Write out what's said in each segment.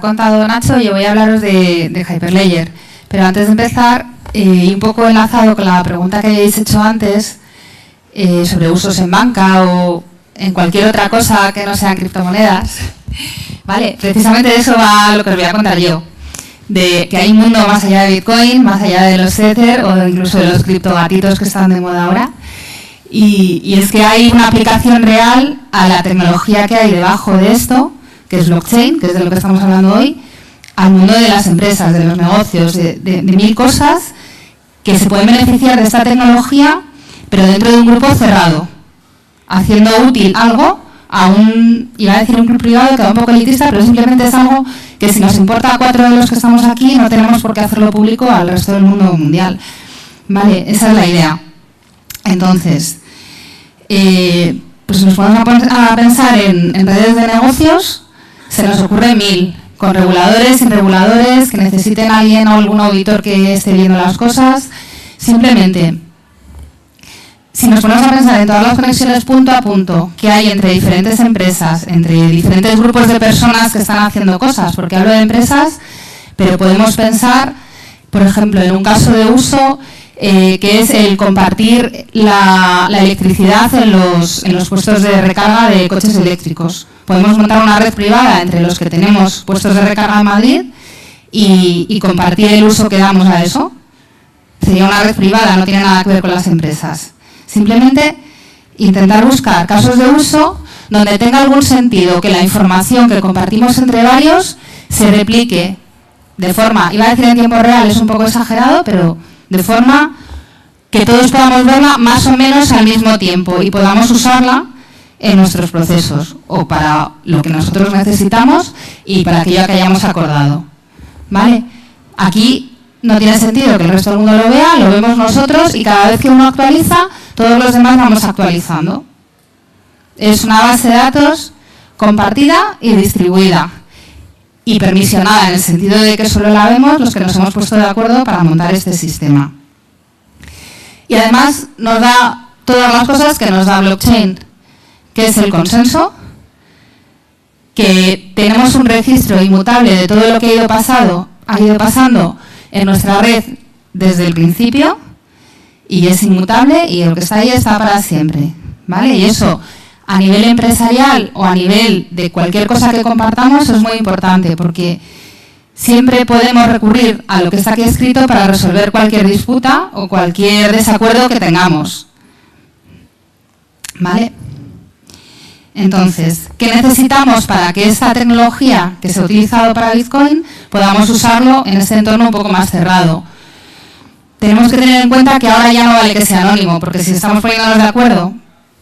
contado Nacho, yo voy a hablaros de Hyperledger. Pero antes de empezar, y un poco enlazado con la pregunta que habéis hecho antes, sobre usos en banca o en cualquier otra cosa que no sean criptomonedas, ¿vale? Precisamente de eso va lo que os voy a contar yo. De que hay un mundo más allá de Bitcoin, más allá de los Ether o incluso de los criptogatitos que están de moda ahora. Y es que hay una aplicación real a la tecnología que hay debajo de esto, que es blockchain, que es de lo que estamos hablando hoy, al mundo de las empresas, de los negocios, de mil cosas que se pueden beneficiar de esta tecnología, pero dentro de un grupo cerrado, haciendo útil algo a iba a decir un club privado, que va un poco elitista, pero simplemente es algo que si nos importa a 4 de los que estamos aquí, no tenemos por qué hacerlo público al resto del mundo mundial. Vale, esa es la idea. Entonces, pues nos ponemos a pensar en redes de negocios, se nos ocurre 1000, con reguladores, sin reguladores, que necesiten a alguien o algún auditor que esté viendo las cosas. Simplemente, si nos ponemos a pensar en todas las conexiones punto a punto que hay entre diferentes empresas, entre diferentes grupos de personas que están haciendo cosas, porque hablo de empresas, pero podemos pensar, por ejemplo, en un caso de uso, que es el compartir la electricidad en los puestos de recarga de coches eléctricos. Podemos montar una red privada entre los que tenemos puestos de recarga en Madrid y compartir el uso que damos a eso. Sería una red privada, no tiene nada que ver con las empresas. Simplemente intentar buscar casos de uso donde tenga algún sentido que la información que compartimos entre varios se replique de forma, iba a decir en tiempo real, es un poco exagerado, pero de forma que todos podamos verla más o menos al mismo tiempo y podamos usarla en nuestros procesos o para lo que nosotros necesitamos y para aquello que hayamos acordado. ¿Vale? Aquí no tiene sentido que el resto del mundo lo vea, lo vemos nosotros y cada vez que uno actualiza, todos los demás vamos actualizando. Es una base de datos compartida y distribuida y permisionada en el sentido de que solo la vemos los que nos hemos puesto de acuerdo para montar este sistema. Y además nos da todas las cosas que nos da blockchain, que es el consenso, que tenemos un registro inmutable de todo lo que ha ido pasando en nuestra red desde el principio, y es inmutable y lo que está ahí está para siempre, ¿vale? Y eso a nivel empresarial o a nivel de cualquier cosa que compartamos es muy importante porque siempre podemos recurrir a lo que está aquí escrito para resolver cualquier disputa o cualquier desacuerdo que tengamos, ¿vale? Entonces, ¿qué necesitamos para que esta tecnología que se ha utilizado para Bitcoin podamos usarlo en este entorno un poco más cerrado? Tenemos que tener en cuenta que ahora ya no vale que sea anónimo, porque si estamos poniéndonos de acuerdo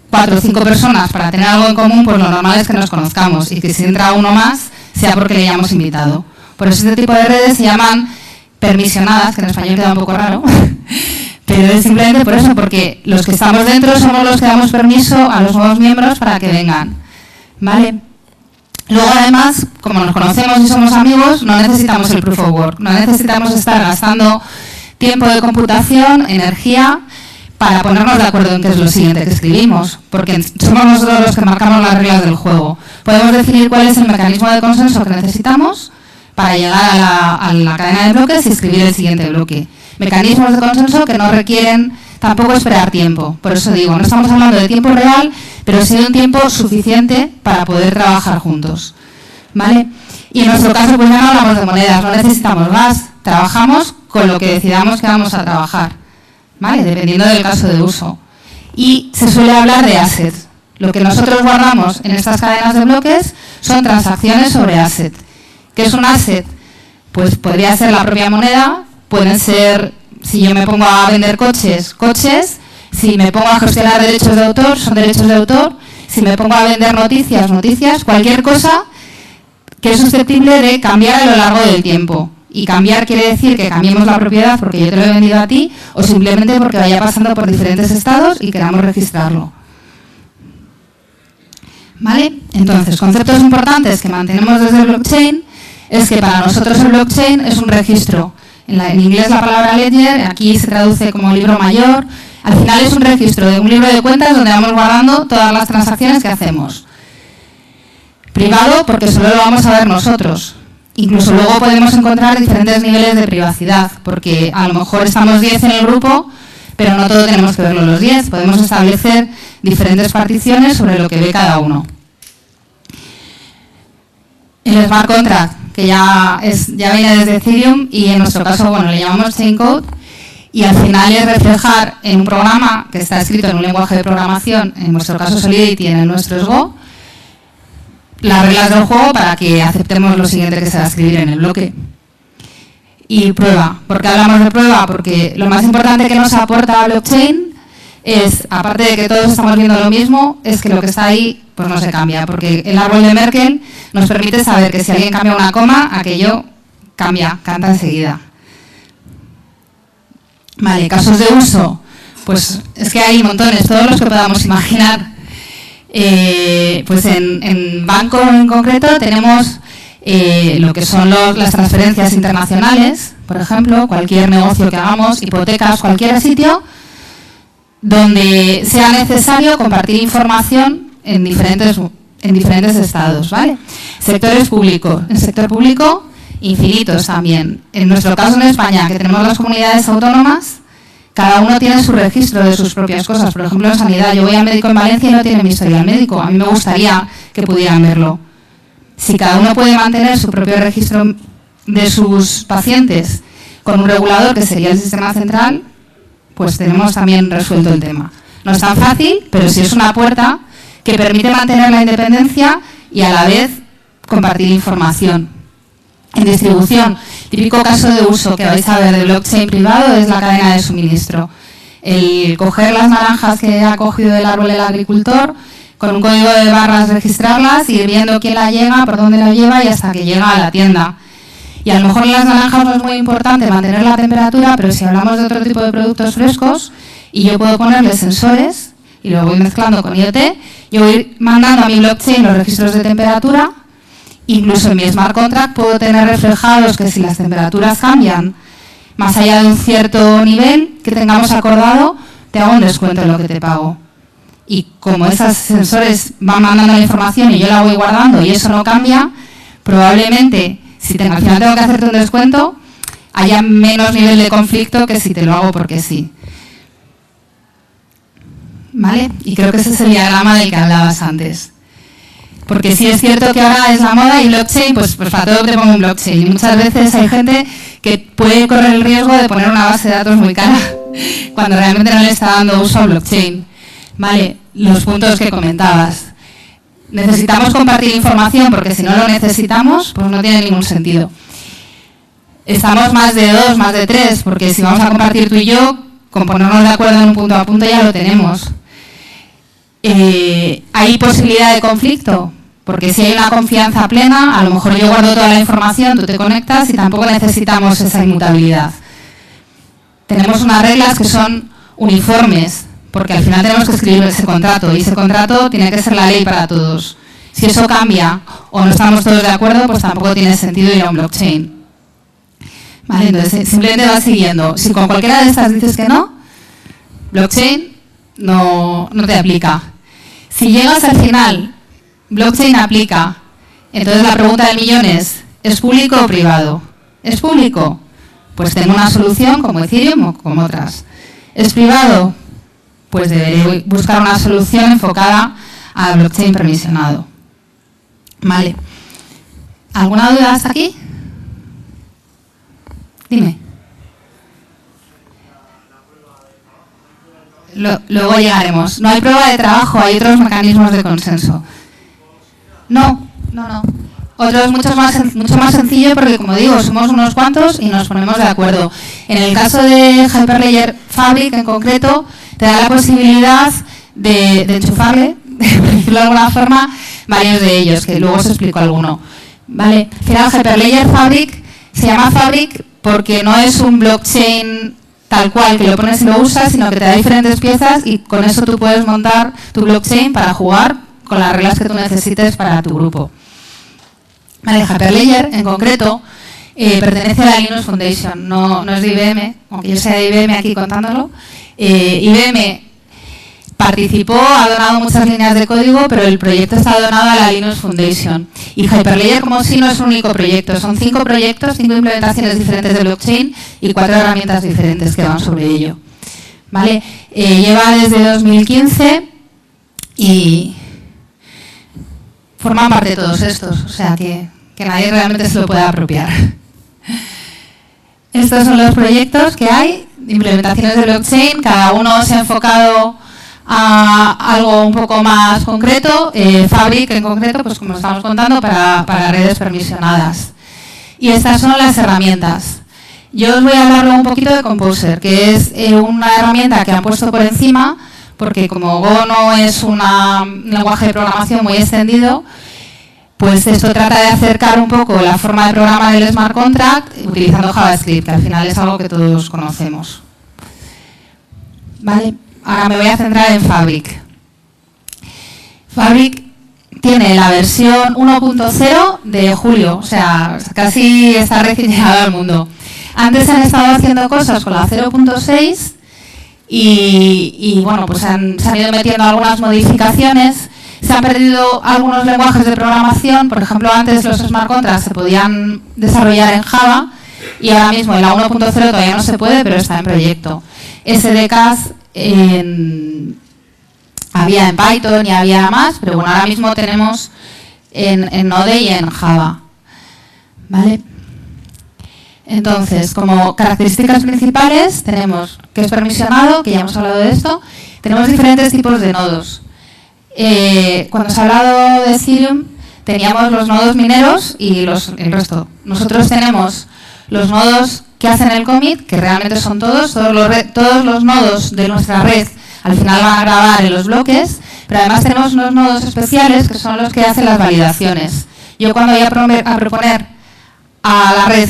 4 o 5 personas para tener algo en común, pues lo normal es que nos conozcamos y que si entra uno más sea porque le hayamos invitado. Por eso este tipo de redes se llaman permisionadas, que en español queda un poco raro, pero es simplemente por eso, porque los que estamos dentro somos los que damos permiso a los nuevos miembros para que vengan, ¿vale? Luego, además, como nos conocemos y somos amigos, no necesitamos el proof of work, no necesitamos estar gastando tiempo de computación, energía, para ponernos de acuerdo en qué es lo siguiente que escribimos, porque somos nosotros los que marcamos las reglas del juego. Podemos definir cuál es el mecanismo de consenso que necesitamos para llegar a la cadena de bloques y escribir el siguiente bloque. Mecanismos de consenso que no requieren tampoco esperar tiempo. Por eso digo, no estamos hablando de tiempo real, pero sí de un tiempo suficiente para poder trabajar juntos, ¿vale? Y en nuestro caso, pues ya no hablamos de monedas, no necesitamos gas, trabajamos con lo que decidamos que vamos a trabajar, ¿vale? Dependiendo del caso de uso. Y se suele hablar de assets. Lo que nosotros guardamos en estas cadenas de bloques son transacciones sobre asset. ¿Qué es un asset? Pues podría ser la propia moneda, pueden ser, si yo me pongo a vender coches, si me pongo a gestionar derechos de autor, son derechos de autor, si me pongo a vender noticias, cualquier cosa que es susceptible de cambiar a lo largo del tiempo. Y cambiar quiere decir que cambiemos la propiedad porque yo te lo he vendido a ti o simplemente porque vaya pasando por diferentes estados y queramos registrarlo. ¿Vale? Entonces, conceptos importantes que mantenemos desde el blockchain es que para nosotros el blockchain es un registro. En inglés la palabra ledger, aquí se traduce como libro mayor. Al final es un registro de un libro de cuentas donde vamos guardando todas las transacciones que hacemos. Privado porque solo lo vamos a ver nosotros. Incluso luego podemos encontrar diferentes niveles de privacidad, porque a lo mejor estamos 10 en el grupo, pero no todo tenemos que verlo los 10. Podemos establecer diferentes particiones sobre lo que ve cada uno. El smart contract, que ya viene desde Ethereum y en nuestro caso, bueno, le llamamos chain code, y al final es reflejar en un programa que está escrito en un lenguaje de programación, en nuestro caso Solidity y en el nuestro es Go, las reglas del juego para que aceptemos lo siguiente que se va a escribir en el bloque. Y prueba. ¿Por qué hablamos de prueba? Porque lo más importante que nos aporta blockchain es, aparte de que todos estamos viendo lo mismo, es que lo que está ahí pues no se cambia. Porque el árbol de Merkle nos permite saber que si alguien cambia una coma, aquello canta enseguida. Vale, casos de uso. Pues es que hay montones, todos los que podamos imaginar. Pues en banco en concreto tenemos lo que son las transferencias internacionales, por ejemplo, cualquier negocio que hagamos, hipotecas, cualquier sitio donde sea necesario compartir información en diferentes estados, ¿vale? Sectores públicos, en sector público infinitos también. En nuestro caso en España, que tenemos las comunidades autónomas, cada uno tiene su registro de sus propias cosas. Por ejemplo, en sanidad, yo voy al médico en Valencia y no tiene mi historial médico. A mí me gustaría que pudieran verlo. Si cada uno puede mantener su propio registro de sus pacientes con un regulador, que sería el sistema central, pues tenemos también resuelto el tema. No es tan fácil, pero sí es una puerta que permite mantener la independencia y a la vez compartir información. En distribución, típico caso de uso que vais a ver de blockchain privado es la cadena de suministro. El coger las naranjas que ha cogido del árbol el agricultor, con un código de barras registrarlas, ir viendo quién la llega, por dónde la lleva y hasta que llega a la tienda. Y a lo mejor en las naranjas no es muy importante mantener la temperatura, pero si hablamos de otro tipo de productos frescos y yo puedo ponerle sensores y lo voy mezclando con IoT, yo voy a ir mandando a mi blockchain los registros de temperatura. Incluso en mi smart contract puedo tener reflejados que si las temperaturas cambian más allá de un cierto nivel que tengamos acordado, te hago un descuento en lo que te pago. Y como esos sensores van mandando la información y yo la voy guardando y eso no cambia, probablemente si al final tengo que hacerte un descuento, haya menos nivel de conflicto que si te lo hago porque sí. ¿Vale? Y creo que ese es el diagrama del que hablabas antes. Porque sí es cierto que ahora es la moda y blockchain, pues para todo te pongo un blockchain. Y muchas veces hay gente que puede correr el riesgo de poner una base de datos muy cara cuando realmente no le está dando uso a blockchain. Vale, los puntos que comentabas. Necesitamos compartir información porque si no lo necesitamos, pues no tiene ningún sentido. Estamos más de 2, más de 3, porque si vamos a compartir tú y yo, con ponernos de acuerdo en un punto a punto ya lo tenemos. ¿Hay posibilidad de conflicto? Porque si hay una confianza plena, a lo mejor yo guardo toda la información, tú te conectas y tampoco necesitamos esa inmutabilidad. Tenemos unas reglas que son uniformes, porque al final tenemos que escribir ese contrato y ese contrato tiene que ser la ley para todos. Si eso cambia o no estamos todos de acuerdo, pues tampoco tiene sentido ir a un blockchain. Vale, entonces simplemente vas siguiendo. Si con cualquiera de estas dices que no, blockchain no te aplica. Si llegas al final, blockchain aplica. Entonces la pregunta del millón ¿es público o privado? ¿Es público? Pues tengo una solución como Ethereum o como otras. ¿Es privado? Pues deberé buscar una solución enfocada al blockchain permisionado. Vale. ¿Alguna duda hasta aquí? Dime. Luego llegaremos. No hay prueba de trabajo, hay otros mecanismos de consenso. No. Otro es mucho más sencillo porque, como digo, somos unos cuantos y nos ponemos de acuerdo. En el caso de Hyperledger Fabric, en concreto, te da la posibilidad de enchufarle, por decirlo de alguna forma, varios de ellos, que luego os explico alguno. Vale. Al final, Hyperledger Fabric se llama Fabric porque no es un blockchain tal cual que lo pones y lo usas, sino que te da diferentes piezas y con eso tú puedes montar tu blockchain para jugar con las reglas que tú necesites para tu grupo. Vale, Hyperledger, en concreto, pertenece a la Linux Foundation, no es de IBM, aunque yo sea de IBM aquí contándolo. IBM Participó, ha donado muchas líneas de código, pero el proyecto está donado a la Linux Foundation. Y Hyperledger como sí no es un único proyecto, son 5 proyectos, 5 implementaciones diferentes de blockchain y 4 herramientas diferentes que van sobre ello. ¿Vale? Lleva desde 2015 y forman parte de todos estos, o sea que nadie realmente se lo pueda apropiar. Estos son los proyectos que hay, implementaciones de blockchain, cada uno se ha enfocado a algo un poco más concreto. Fabric en concreto, pues como estamos contando, para redes permisionadas. Y estas son las herramientas. Yo os voy a hablar un poquito de Composer, que es una herramienta que han puesto por encima, porque como Go no es un lenguaje de programación muy extendido, pues esto trata de acercar un poco la forma de programa del smart contract utilizando JavaScript, que al final es algo que todos conocemos. Vale. Ahora me voy a centrar en Fabric. Fabric tiene la versión 1.0 de julio, o sea, casi está recién llegado al mundo. Antes han estado haciendo cosas con la 0.6 y bueno, pues se han ido metiendo algunas modificaciones. Se han perdido algunos lenguajes de programación, por ejemplo, antes los smart contracts se podían desarrollar en Java y ahora mismo en la 1.0 todavía no se puede, pero está en proyecto. SDKs había en Python y había más, pero bueno, ahora mismo tenemos en Node y en Java. ¿Vale? Entonces, como características principales, tenemos que es permisionado, que ya hemos hablado de esto. Tenemos diferentes tipos de nodos. Cuando se ha hablado de Ethereum, teníamos los nodos mineros y el resto. Nosotros tenemos los nodos que hacen el commit, que realmente son todos los nodos de nuestra red al final van a grabar en los bloques, pero además tenemos unos nodos especiales que son los que hacen las validaciones. Yo cuando voy a proponer a la red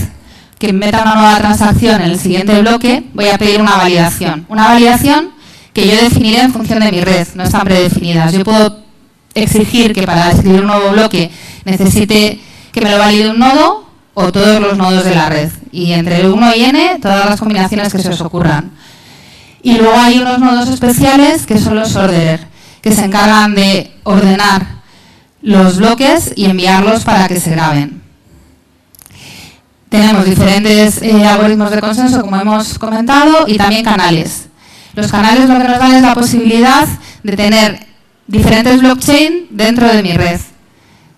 que meta una nueva transacción en el siguiente bloque, voy a pedir una validación. Una validación que yo definiré en función de mi red, no están predefinidas. Yo puedo exigir que para escribir un nuevo bloque necesite que me lo valide un nodo o todos los nodos de la red. Y entre el 1 y n, todas las combinaciones que se os ocurran. Y luego hay unos nodos especiales que son los orderer, que se encargan de ordenar los bloques y enviarlos para que se graben. Tenemos diferentes algoritmos de consenso, como hemos comentado, y también canales. Los canales lo que nos dan es la posibilidad de tener diferentes blockchain dentro de mi red.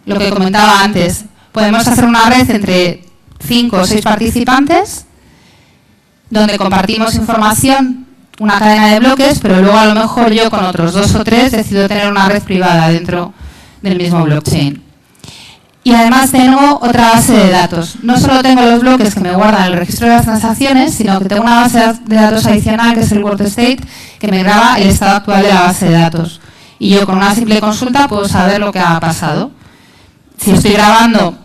Lo que comentaba antes, podemos hacer una red entre 5 o 6 participantes, donde compartimos información, una cadena de bloques, pero luego a lo mejor yo con otros 2 o 3 decido tener una red privada dentro del mismo blockchain. Y además tengo otra base de datos. No solo tengo los bloques que me guardan el registro de las transacciones, sino que tengo una base de datos adicional, que es el world state, que me graba el estado actual de la base de datos. Y yo con una simple consulta puedo saber lo que ha pasado. Si estoy grabando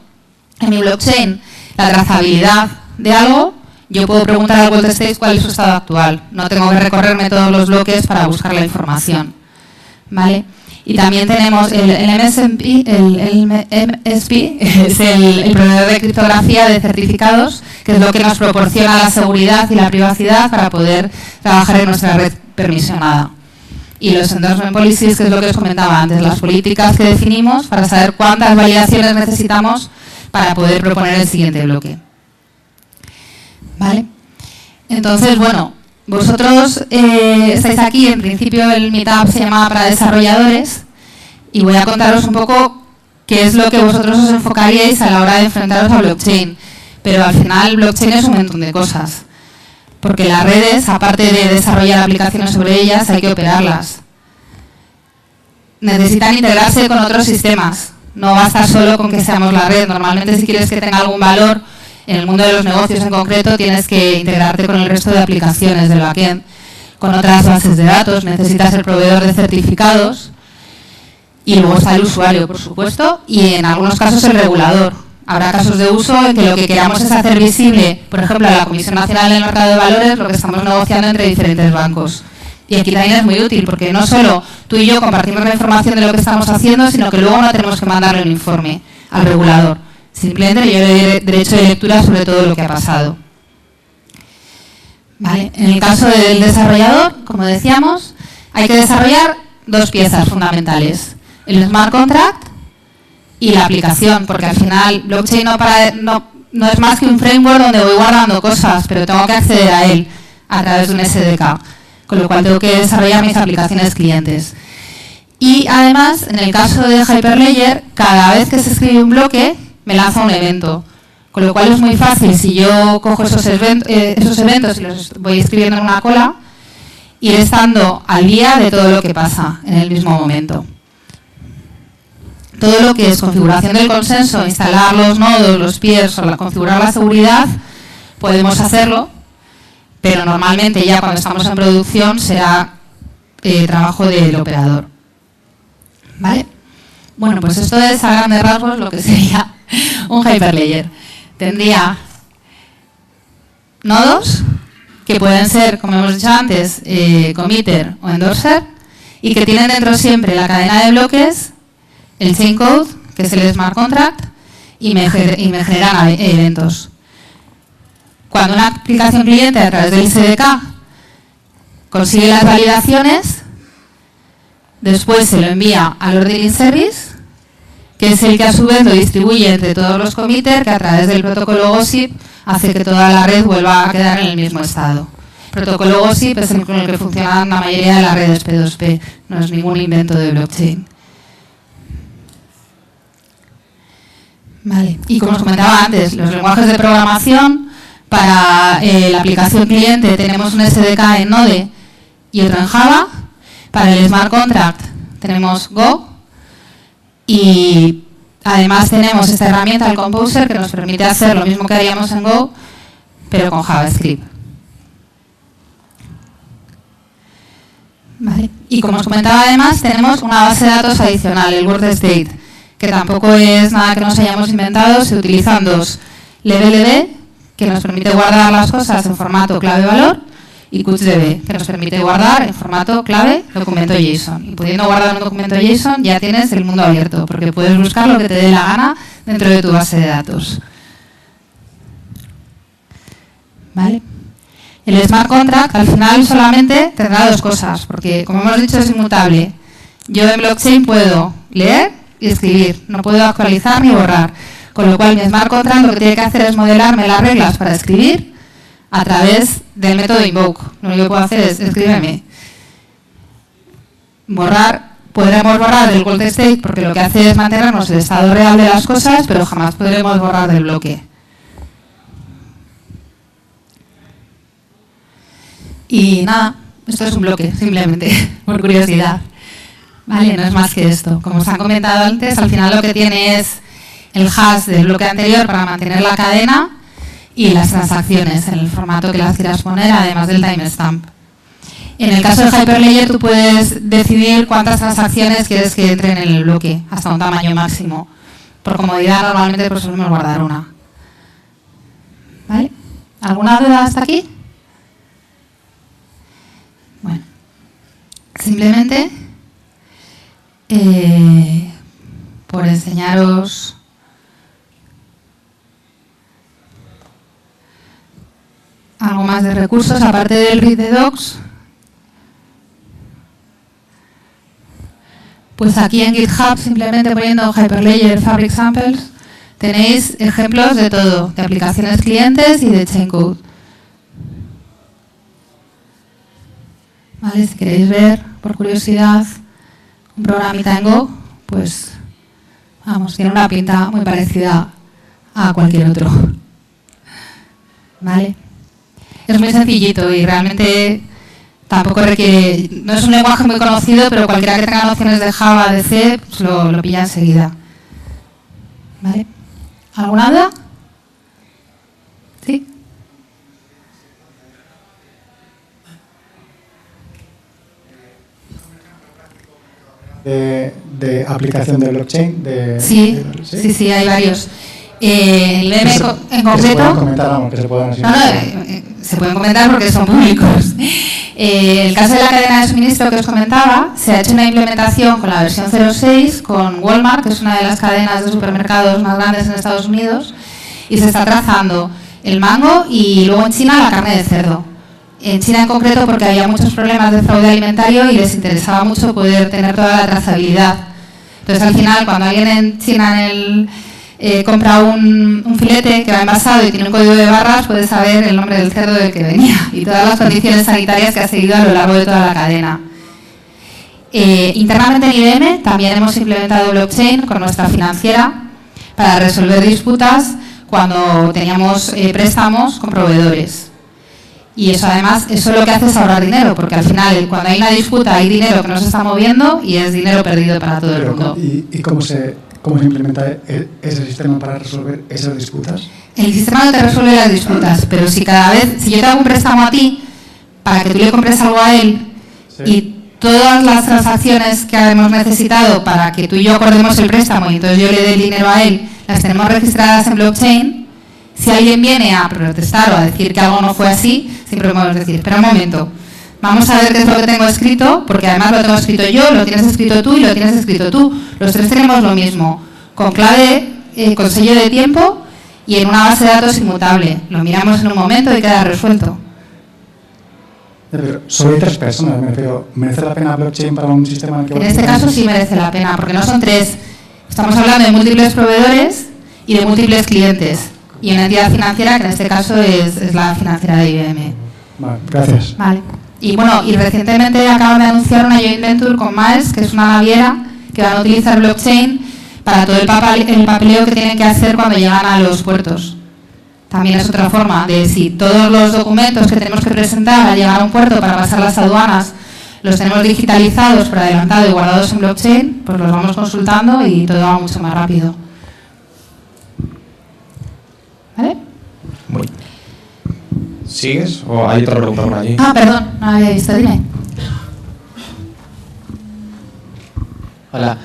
en mi blockchain la trazabilidad de algo, yo puedo preguntar al world state cuál es su estado actual. No tengo que recorrerme todos los bloques para buscar la información. ¿Vale? Y también tenemos el MSP, es el proveedor de criptografía de certificados, que es lo que nos proporciona la seguridad y la privacidad para poder trabajar en nuestra red permisionada. Y los endorsement policies, que es lo que os comentaba antes, las políticas que definimos para saber cuántas validaciones necesitamos para poder proponer el siguiente bloque. ¿Vale? Entonces, bueno, vosotros estáis aquí, en principio el meetup se llamaba para desarrolladores y voy a contaros un poco qué es lo que vosotros os enfocaríais a la hora de enfrentaros a blockchain. Pero al final blockchain es un montón de cosas, porque las redes, aparte de desarrollar aplicaciones sobre ellas, hay que operarlas. Necesitan integrarse con otros sistemas, no basta solo con que seamos la red. Normalmente si quieres que tenga algún valor, en el mundo de los negocios en concreto, tienes que integrarte con el resto de aplicaciones del backend, con otras bases de datos, necesitas el proveedor de certificados y luego está el usuario, por supuesto, y en algunos casos el regulador. Habrá casos de uso en que lo que queramos es hacer visible, por ejemplo, a la Comisión Nacional del Mercado de Valores, lo que estamos negociando entre diferentes bancos. Y aquí también es muy útil, porque no solo tú y yo compartimos la información de lo que estamos haciendo, sino que luego no tenemos que mandarle un informe al regulador. Simplemente yo le doy derecho de lectura sobre todo lo que ha pasado. ¿Vale? En el caso del desarrollador, como decíamos, hay que desarrollar dos piezas fundamentales, el smart contract y la aplicación, porque al final blockchain no es más que un framework donde voy guardando cosas, pero tengo que acceder a él a través de un SDK, con lo cual tengo que desarrollar mis aplicaciones clientes. Y además, en el caso de Hyperledger, cada vez que se escribe un bloque, me lanza un evento. Con lo cual es muy fácil, si yo cojo esos eventos y los voy escribiendo en una cola, ir estando al día de todo lo que pasa en el mismo momento. Todo lo que es configuración del consenso, instalar los nodos, los peers o configurar la seguridad, podemos hacerlo, pero normalmente ya cuando estamos en producción será trabajo del operador. ¿Vale? Bueno, pues esto es a grandes rasgos lo que sería un Hyperledger. Tendría nodos que pueden ser, como hemos dicho antes, committer o endorser, y que tienen dentro siempre la cadena de bloques, el chain code, que es el smart contract, y me generan eventos. Cuando una aplicación cliente a través del SDK consigue las validaciones, después se lo envía al ordering service, que es el que a su vez lo distribuye entre todos los committers, que a través del protocolo Gossip hace que toda la red vuelva a quedar en el mismo estado. El protocolo Gossip es el con el que funcionan la mayoría de las redes P2P, no es ningún invento de blockchain. Vale. Y como os comentaba antes, los lenguajes de programación para la aplicación cliente tenemos un SDK en Node y otro en Java. Para el Smart Contract tenemos Go y además tenemos esta herramienta, el Composer, que nos permite hacer lo mismo que haríamos en Go, pero con JavaScript. Vale. Y como os comentaba además, tenemos una base de datos adicional, el Word State, que tampoco es nada que nos hayamos inventado. Se utilizan dos, LevelDB, que nos permite guardar las cosas en formato clave-valor, y CouchDB, que nos permite guardar en formato clave documento JSON. Y pudiendo guardar un documento JSON ya tienes el mundo abierto, porque puedes buscar lo que te dé la gana dentro de tu base de datos. ¿Vale? El Smart Contract al final solamente tendrá dos cosas, porque como hemos dicho es inmutable. Yo en blockchain puedo leer y escribir, no puedo actualizar ni borrar. Con lo cual mi Smart Contract lo que tiene que hacer es modelarme las reglas para escribir a través del método invoke. Lo único que puedo hacer es escríbeme. Borrar, podremos borrar del Gold State porque lo que hace es mantenernos el estado real de las cosas, pero jamás podremos borrar del bloque. Y nada, esto es un bloque, simplemente, por curiosidad. Vale, no es más que esto. Como os han comentado antes, al final lo que tiene es el hash del bloque anterior para mantener la cadena y las transacciones en el formato que las quieras poner, además del timestamp. En el caso de Hyperledger tú puedes decidir cuántas transacciones quieres que entren en el bloque, hasta un tamaño máximo. Por comodidad normalmente pues solemos guardar una. ¿Vale? ¿Alguna duda hasta aquí? Bueno, simplemente por enseñaros algo más de recursos, aparte del read the docs, pues aquí en GitHub, simplemente poniendo Hyperledger Fabric Samples, tenéis ejemplos de todo, de aplicaciones clientes y de chain code. ¿Vale? Si queréis ver, por curiosidad, un programita en Go, pues vamos, tiene una pinta muy parecida a cualquier otro. ¿Vale? Es muy sencillito y realmente tampoco requiere, no es un lenguaje muy conocido, pero cualquiera que tenga nociones de Java, de C, pues lo pilla enseguida. ¿Vale? ¿Alguna duda? ¿Sí? De aplicación de blockchain. Sí, hay varios. El M en concreto. Se pueden comentar, vamos, que se puedan así. Se pueden comentar porque son públicos. El caso de la cadena de suministro que os comentaba, se ha hecho una implementación con la versión 0.6 con Walmart, que es una de las cadenas de supermercados más grandes en Estados Unidos, y se está trazando el mango y luego en China la carne de cerdo. En China en concreto porque había muchos problemas de fraude alimentario y les interesaba mucho poder tener toda la trazabilidad. Entonces al final cuando alguien en China compra un filete que va envasado y tiene un código de barras, puede saber el nombre del cerdo del que venía y todas las condiciones sanitarias que ha seguido a lo largo de toda la cadena. Internamente en IBM también hemos implementado blockchain con nuestra financiera para resolver disputas cuando teníamos préstamos con proveedores. Y eso además, eso lo que hace es ahorrar dinero, porque al final cuando hay una disputa hay dinero que no se está moviendo y es dinero perdido para todo el mundo. ¿Y cómo se implementa ese sistema para resolver esas disputas? El sistema no te resuelve las disputas, pero si yo te hago un préstamo a ti para que tú le compres algo a él, sí, y todas las transacciones que hemos necesitado para que tú y yo acordemos el préstamo y entonces yo le dé el dinero a él, las tenemos registradas en blockchain. Si alguien viene a protestar o a decir que algo no fue así, siempre podemos decir, espera un momento, vamos a ver qué es lo que tengo escrito, porque además lo tengo escrito yo, lo tienes escrito tú y lo tienes escrito tú. Los tres tenemos lo mismo, con clave, con sello de tiempo y en una base de datos inmutable. Lo miramos en un momento y queda resuelto. Pero solo hay 3 personas, me refiero. ¿Merece la pena blockchain para un sistema que... En este caso sí merece la pena, porque no son 3. Estamos hablando de múltiples proveedores y de múltiples clientes. Y una entidad financiera, que en este caso es la financiera de IBM. Vale, gracias. Vale. Y bueno, y recientemente acaban de anunciar una joint venture con Miles, que es una naviera, que van a utilizar blockchain para todo el papeleo que tienen que hacer cuando llegan a los puertos. También es otra forma de si todos los documentos que tenemos que presentar al llegar a un puerto para pasar las aduanas los tenemos digitalizados por adelantado y guardados en blockchain, pues los vamos consultando y todo va mucho más rápido. ¿Vale? Muy. ¿Sigues o hay otra pregunta por allí? Perdón, no había visto, dime. Hola.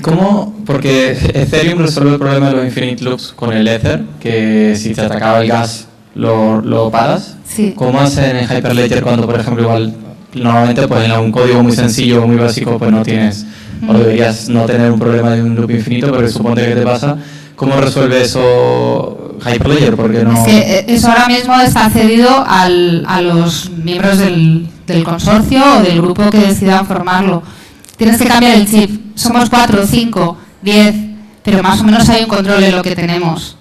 ¿Cómo? Porque Ethereum resuelve el problema de los infinite loops con el Ether, que si te atacaba el gas lo paras. Sí. ¿Cómo hacen en Hyperledger cuando, por ejemplo, igual normalmente pues en un código muy sencillo, muy básico, pues no tienes, o deberías no tener un problema de un loop infinito, pero suponte que te pasa? ¿Cómo resuelve eso Hyperledger? Porque no... Es que eso ahora mismo está cedido a los miembros del consorcio o del grupo que decidan formarlo. Tienes que cambiar el chip. Somos 4, 5, 10, pero más o menos hay un control en lo que tenemos.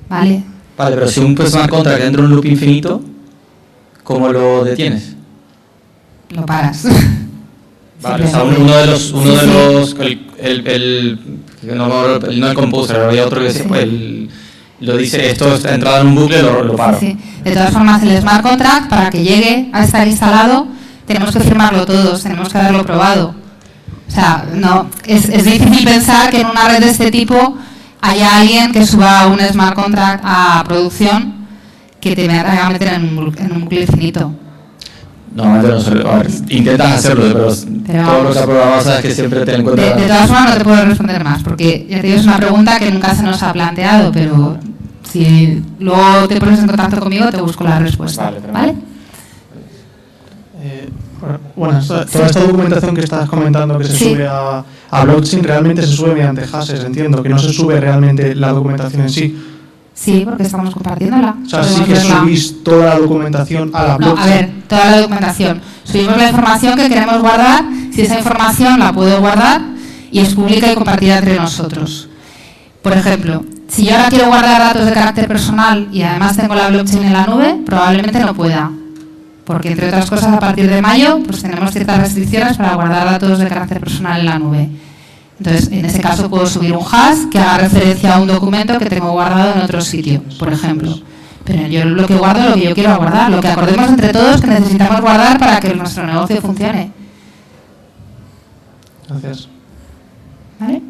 ¿Vale? Vale, pero si un smart contract entra en un loop infinito, ¿cómo lo detienes? Lo paras. Vale, o sea, uno de los no el composer, había otro que lo dice, esto está entrado en un bucle, lo paro. Sí. De todas formas, el smart contract, para que llegue a estar instalado, tenemos que firmarlo todos, tenemos que haberlo probado. O sea, no, es difícil pensar que en una red de este tipo haya alguien que suba un smart contract a producción que te vaya a meter en un bucle infinito. Normalmente no suele, a ver, intentas hacerlo, pero todo lo que ha probado sabes que siempre te encuentras... De todas formas no te puedo responder más, porque ya te digo, es una pregunta que nunca se nos ha planteado, pero si luego te pones en contacto conmigo te busco la respuesta. ¿Vale? Bueno, toda esta documentación que estás comentando que se sube a blockchain realmente se sube mediante hashes, entiendo, que no se sube realmente la documentación en sí. Sí, porque estamos compartiéndola. O sea, sí que subís toda la documentación a la blockchain. No, a ver, toda la documentación. Subimos la información que queremos guardar, si esa información la puedo guardar y es pública y compartida entre nosotros. Por ejemplo, si yo ahora quiero guardar datos de carácter personal y además tengo la blockchain en la nube, probablemente no pueda. Porque, entre otras cosas, a partir de mayo pues tenemos ciertas restricciones para guardar datos de carácter personal en la nube. Entonces, en ese caso puedo subir un hash que haga referencia a un documento que tengo guardado en otro sitio, por ejemplo. Pero yo lo que guardo es lo que yo quiero guardar, lo que acordemos entre todos que necesitamos guardar para que nuestro negocio funcione. Gracias. ¿Vale?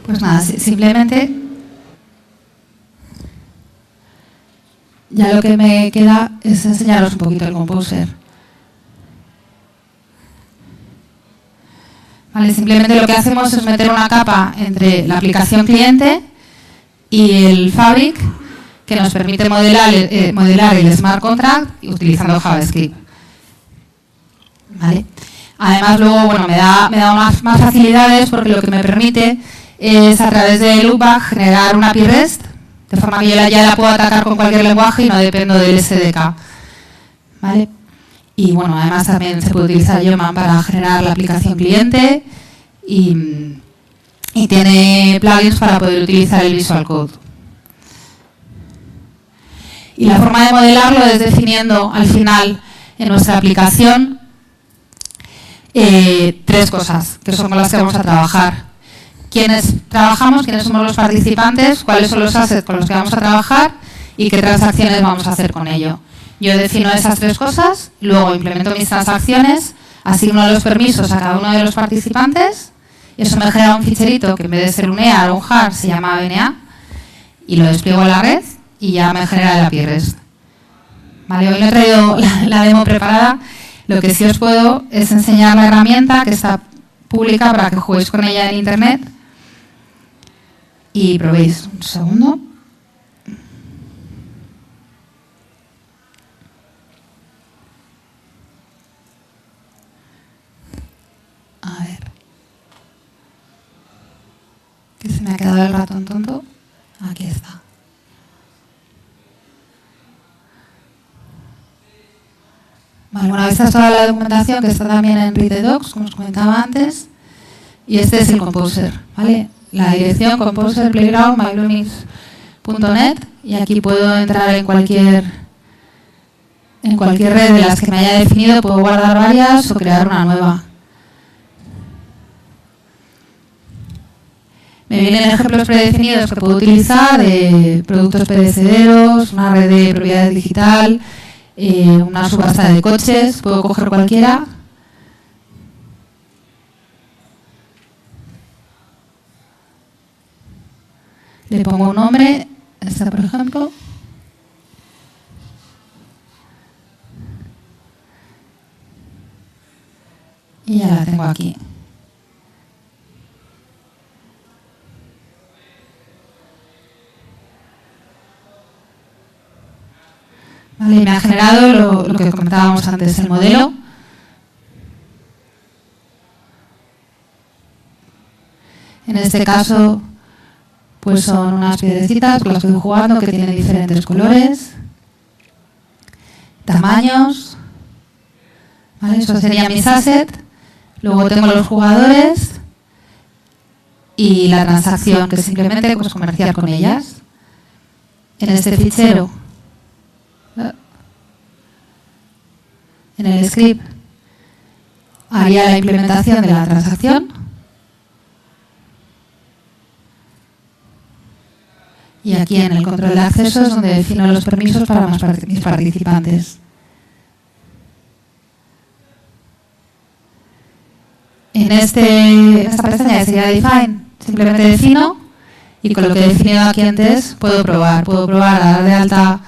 Pues nada, simplemente ya lo que me queda es enseñaros un poquito el Composer. Vale, simplemente lo que hacemos es meter una capa entre la aplicación cliente y el Fabric que nos permite modelar el smart contract utilizando JavaScript. ¿Vale? Además, luego, bueno, me da más facilidades porque lo que me permite es a través de Loopback generar una API REST De forma que yo ya la puedo atacar con cualquier lenguaje y no dependo del SDK. ¿Vale? Y bueno, además también se puede utilizar Yeoman para generar la aplicación cliente y tiene plugins para poder utilizar el Visual Code. Y la forma de modelarlo es definiendo al final en nuestra aplicación 3 cosas, que son con las que vamos a trabajar. Quiénes trabajamos, quiénes somos los participantes, cuáles son los assets con los que vamos a trabajar y qué transacciones vamos a hacer con ello. Yo defino esas 3 cosas, luego implemento mis transacciones, asigno los permisos a cada uno de los participantes, y eso me genera un ficherito que en vez de ser un EAR o un JAR se llama BNA, y lo despliego en la red y ya me genera el API REST. Vale, hoy no he traído la demo preparada, lo que sí os puedo es enseñar la herramienta que está pública para que juguéis con ella en internet y probéis. Un segundo. A ver. Que se me ha quedado el ratón tonto. Aquí está. Vale, bueno, esta es toda la documentación que está también en Read the Docs, como os comentaba antes. Y este es el Composer, ¿vale? La dirección Composer Playground mybloomings.net, y aquí puedo entrar en cualquier red de las que me haya definido, puedo guardar varias o crear una nueva. Me vienen ejemplos predefinidos que puedo utilizar de productos perecederos, una red de propiedad digital, una subasta de coches, puedo coger cualquiera. Le pongo un nombre, esta por ejemplo. Y ya la tengo aquí. Vale, me ha generado lo que comentábamos antes, el modelo. En este caso, pues son unas piedrecitas con las que estoy jugando que tienen diferentes colores, tamaños. ¿Vale? Eso sería mis assets. Luego tengo los jugadores y la transacción, que simplemente pues comerciar con ellas. En este fichero, en el script, haría la implementación de la transacción. Y aquí en el control de acceso es donde defino los permisos para mis participantes. En esta pestaña que sería Define, simplemente defino y con lo que he definido aquí antes puedo probar. Puedo probar a dar de alta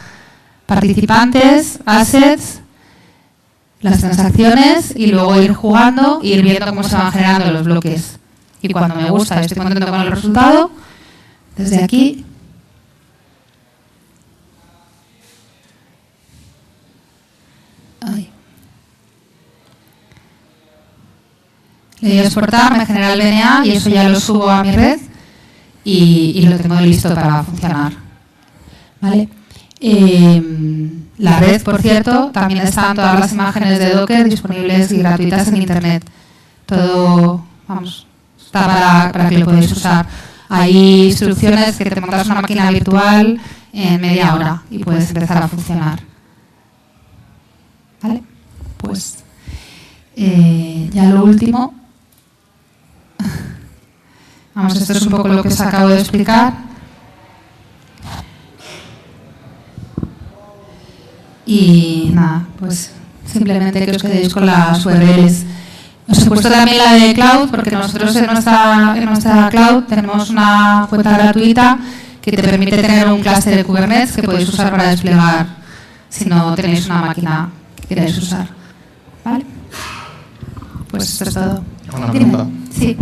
participantes, assets, las transacciones y luego ir jugando e ir viendo cómo se van generando los bloques. Y cuando me gusta, estoy contento con el resultado, desde aquí le doy a exportar, me genera el BNA y eso ya lo subo a mi red y lo tengo listo para funcionar. ¿Vale? La red, por cierto, también están todas las imágenes de Docker disponibles y gratuitas en internet. Todo, vamos, está para que lo podáis usar. Hay instrucciones que te montas una máquina virtual en media hora y puedes empezar a funcionar. ¿Vale? Pues ya lo último. Vamos, esto es un poco lo que os acabo de explicar. Y nada, pues simplemente que os quedéis con las URLs. Os he puesto también la de cloud, porque nosotros en nuestra cloud tenemos una cuenta gratuita que te permite tener un clúster de Kubernetes que podéis usar para desplegar si no tenéis una máquina que queráis usar. ¿Vale? Pues esto es todo. Una pregunta. Sí.